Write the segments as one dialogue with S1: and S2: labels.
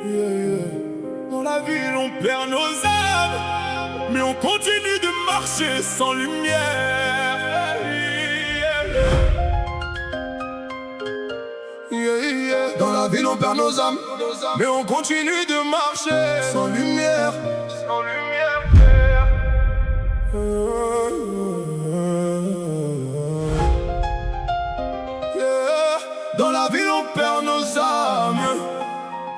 S1: Dans la ville on perd nos âmes, mais on continue de marcher sans lumière.
S2: Dans la ville on perd nos âmes,
S1: mais on continue de marcher
S2: sans lumière.
S1: sans lumière. Dans la ville on perd nos âmes,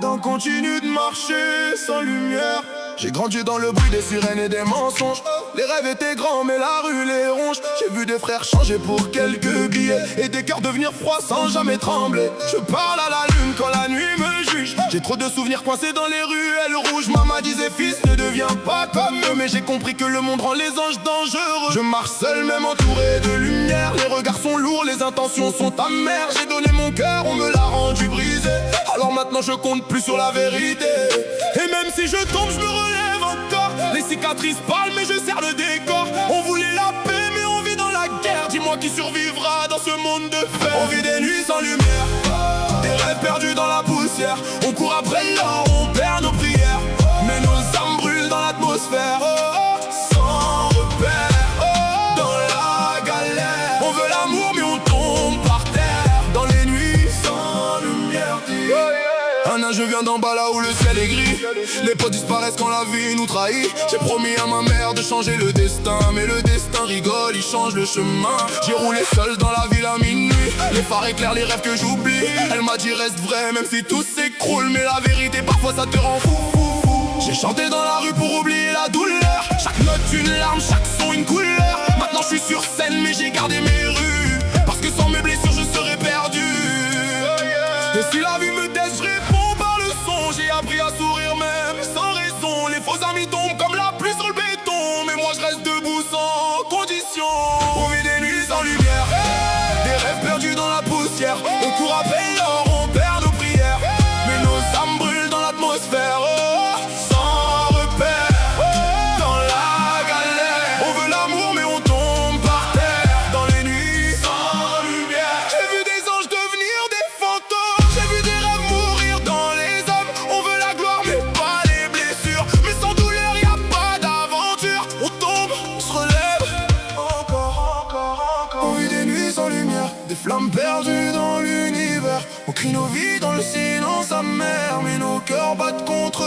S1: on continue de marcher sans lumière.
S2: J'ai grandi dans le bruit des sirènes et des mensonges. Les rêves étaient grands mais la rue les ronge. J'ai vu des frères changer pour quelques billets et des cœurs devenir froids sans jamais trembler. Je parle à la lune quand la nuit me juge. J'ai trop de souvenirs coincés dans les ruelles rouges. Maman disait fils ne deviens pas comme eux, mais j'ai compris que le monde rend les anges dangereux. Je marche seul même entouré de lumière. Les regards sont lourds, les intentions sont amères. J'ai donné mon cœur, on me l'a rendu brisé. Alors maintenant je compte plus sur la vérité.
S1: Et même si je tombe, je me relève encore. Les cicatrices parlent mais je serre le décor. On voulait la paix mais on vit dans la guerre. Dis-moi qui survivra dans ce monde de fer.
S2: On vit des nuits sans lumière, des rêves perdus dans la poussière. On court après l'or, on perd nos prières, mais nos âmes brûlent dans l'atmosphère. Sans repère, dans la galère. On veut l'amour mais on tombe par terre. Dans les nuits sans lumière. Un an je viens d'en bas là où le ciel est gris. Les potes disparaissent quand la vie nous trahit. J'ai promis à ma mère de changer le destin, mais le destin rigole, il change le chemin. J'ai roulé seul dans la ville à minuit. Les phares éclairent les rêves que j'oublie. Elle m'a dit reste vrai même si tout s'écroule, mais la vérité parfois ça te rend fou. J'ai chanté dans la rue pour oublier la douleur. Chaque note une larme, chaque son une couleur. Maintenant je suis sur scène mais j'ai gardé mes rues, parce que sans mes blessures je serais perdu. Et si la vie me teste, je réponds par le son. J'ai appris à sourire même sans raison. Les faux amis tombent comme la pluie sur le béton, mais moi je reste debout sans condition. On vit des nuits sans lumière, des rêves perdus dans la poussière. On court après l'or, on perd nos prières, mais nos âmes brûlent dans l'atmosphère. Sans repère, dans la galère. On veut l'amour mais on tombe par terre. Dans les nuits sans lumière, j'ai vu des anges devenir des fantômes. J'ai vu des rêves mourir dans les âmes. On veut la gloire mais pas les blessures, mais sans douleur y a pas d'aventure. On tombe, on se relève, encore. On vit des nuits sans lumière, des flammes perdues dans l'univers. On crie nos vies dans le silence amer, mais nos cœurs battent contre